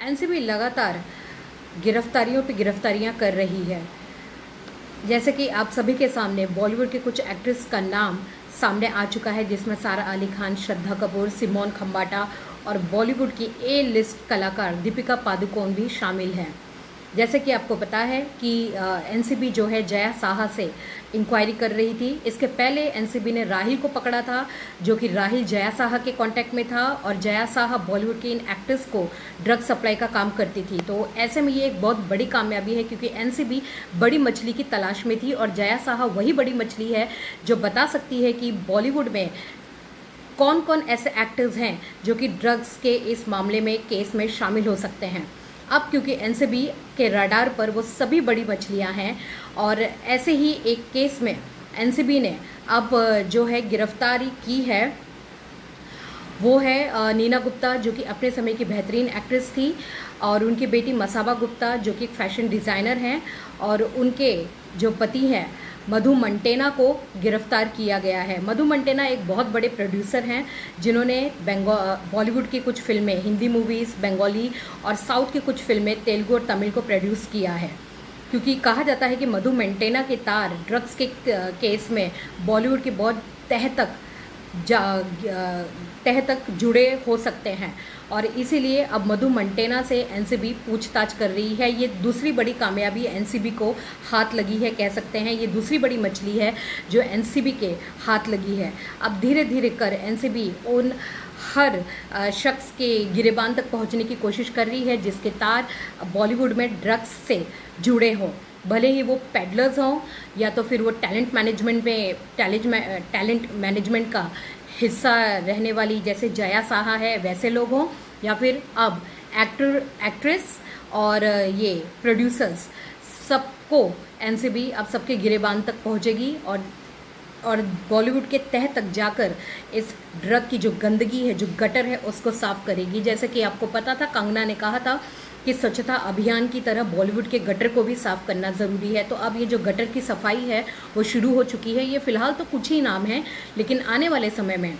NCB लगातार गिरफ्तारियों पे गिरफ्तारियां कर रही है। जैसे कि आप सभी के सामने बॉलीवुड के कुछ एक्ट्रेस का नाम सामने आ चुका है, जिसमें सारा अली खान, श्रद्धा कपूर, सिमोन खम्बाटा और बॉलीवुड की ए लिस्ट कलाकार दीपिका पादुकोण भी शामिल हैं। जैसे कि आपको पता है कि एनसीबी जो है जया साहा से इंक्वायरी कर रही थी। इसके पहले एनसीबी ने राहिल को पकड़ा था, जो कि राहिल जया साहा के कांटेक्ट में था और जया साहा बॉलीवुड के इन एक्टर्स को ड्रग सप्लाई का काम करती थी। तो ऐसे में ये एक बहुत बड़ी कामयाबी है, क्योंकि एनसीबी बड़ी मछली की तलाश में थी और जया साहा वही बड़ी मछली है जो बता सकती है कि बॉलीवुड में कौन कौन ऐसे एक्टर्स हैं जो कि ड्रग्स के इस मामले में, केस में शामिल हो सकते हैं। अब क्योंकि एनसीबी के रडार पर वो सभी बड़ी मछलियां हैं और ऐसे ही एक केस में एनसीबी ने अब जो है गिरफ्तारी की है, वो है नीना गुप्ता, जो कि अपने समय की बेहतरीन एक्ट्रेस थी, और उनकी बेटी मसाबा गुप्ता, जो कि एक फैशन डिज़ाइनर हैं, और उनके जो पति हैं मधु मंटेना को गिरफ्तार किया गया है। मधु मंटेना एक बहुत बड़े प्रोड्यूसर हैं, जिन्होंने बॉलीवुड की कुछ फिल्में, हिंदी मूवीज़, बंगाली और साउथ की कुछ फिल्में तेलुगु और तमिल को प्रोड्यूस किया है। क्योंकि कहा जाता है कि मधु मंटेना के तार ड्रग्स के केस में बॉलीवुड की बहुत तह तक जुड़े हो सकते हैं, और इसीलिए अब मधु मंटेना से एनसीबी पूछताछ कर रही है। ये दूसरी बड़ी कामयाबी एनसीबी को हाथ लगी है, कह सकते हैं। ये दूसरी बड़ी मछली है जो एनसीबी के हाथ लगी है। अब धीरे धीरे कर एनसीबी उन हर शख्स के गिरेबान तक पहुंचने की कोशिश कर रही है जिसके तार बॉलीवुड में ड्रग्स से जुड़े हों, भले ही वो पेडलर्स हों या तो फिर वो टैलेंट मैनेजमेंट का हिस्सा रहने वाली जैसे जया साहा है वैसे लोग हों, या फिर अब एक्ट्रेस और ये प्रोड्यूसर्स, सबको एनसीबी अब सबके गिरेबान तक पहुंचेगी और बॉलीवुड के तह तक जाकर इस ड्रग की जो गंदगी है, जो गटर है, उसको साफ करेगी। जैसे कि आपको पता था, कंगना ने कहा था कि स्वच्छता अभियान की तरह बॉलीवुड के गटर को भी साफ करना ज़रूरी है। तो अब ये जो गटर की सफाई है वो शुरू हो चुकी है। ये फ़िलहाल तो कुछ ही नाम हैं, लेकिन आने वाले समय में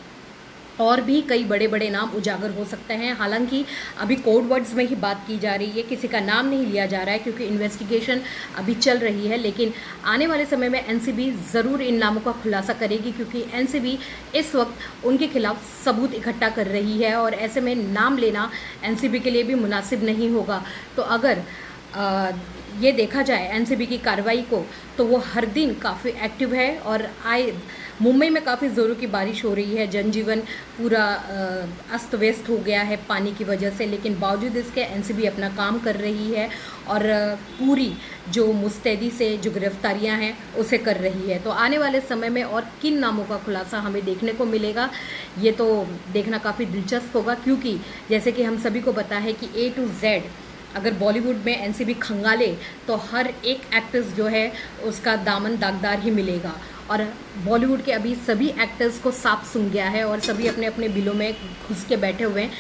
और भी कई बड़े बड़े नाम उजागर हो सकते हैं। हालांकि अभी कोड वर्ड्स में ही बात की जा रही है, किसी का नाम नहीं लिया जा रहा है, क्योंकि इन्वेस्टिगेशन अभी चल रही है। लेकिन आने वाले समय में एनसीबी ज़रूर इन नामों का खुलासा करेगी, क्योंकि एनसीबी इस वक्त उनके खिलाफ सबूत इकट्ठा कर रही है और ऐसे में नाम लेना एनसीबी के लिए भी मुनासिब नहीं होगा। तो अगर ये देखा जाए एनसीबी की कार्रवाई को, तो वो हर दिन काफ़ी एक्टिव है और मुंबई में काफ़ी ज़ोरों की बारिश हो रही है, जनजीवन पूरा अस्त व्यस्त हो गया है पानी की वजह से, लेकिन बावजूद इसके एनसीबी अपना काम कर रही है और पूरी जो मुस्तैदी से जो गिरफ्तारियां हैं उसे कर रही है। तो आने वाले समय में और किन नामों का खुलासा हमें देखने को मिलेगा, ये तो देखना काफ़ी दिलचस्प होगा, क्योंकि जैसे कि हम सभी को पता है कि A to Z अगर बॉलीवुड में एनसीबी खंगाले तो हर एक एक्ट्रेस जो है उसका दामन दागदार ही मिलेगा। और बॉलीवुड के अभी सभी एक्टर्स को सांप सूंघ गया है और सभी अपने अपने बिलों में घुस के बैठे हुए हैं।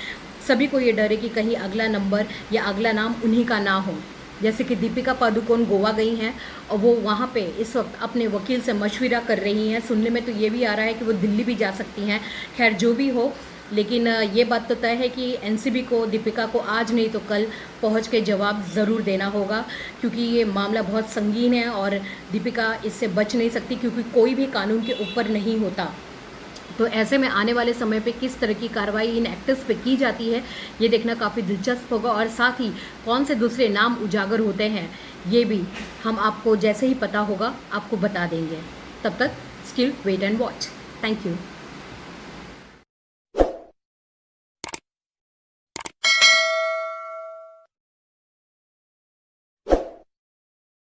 सभी को ये डर है कि कहीं अगला नंबर या अगला नाम उन्हीं का ना हो। जैसे कि दीपिका पादुकोण गोवा गई हैं और वो वहाँ पे इस वक्त अपने वकील से मशविरा कर रही हैं। सुनने में तो ये भी आ रहा है कि वो दिल्ली भी जा सकती हैं। खैर जो भी हो, लेकिन ये बात तो तय है कि एनसीबी को दीपिका को आज नहीं तो कल पहुंच के जवाब ज़रूर देना होगा, क्योंकि ये मामला बहुत संगीन है और दीपिका इससे बच नहीं सकती, क्योंकि कोई भी कानून के ऊपर नहीं होता। तो ऐसे में आने वाले समय पे किस तरह की कार्रवाई इन एक्टर्स पे की जाती है, ये देखना काफ़ी दिलचस्प होगा। और साथ ही कौन से दूसरे नाम उजागर होते हैं, ये भी हम आपको जैसे ही पता होगा आपको बता देंगे। तब तक still wait and watch. Thank you.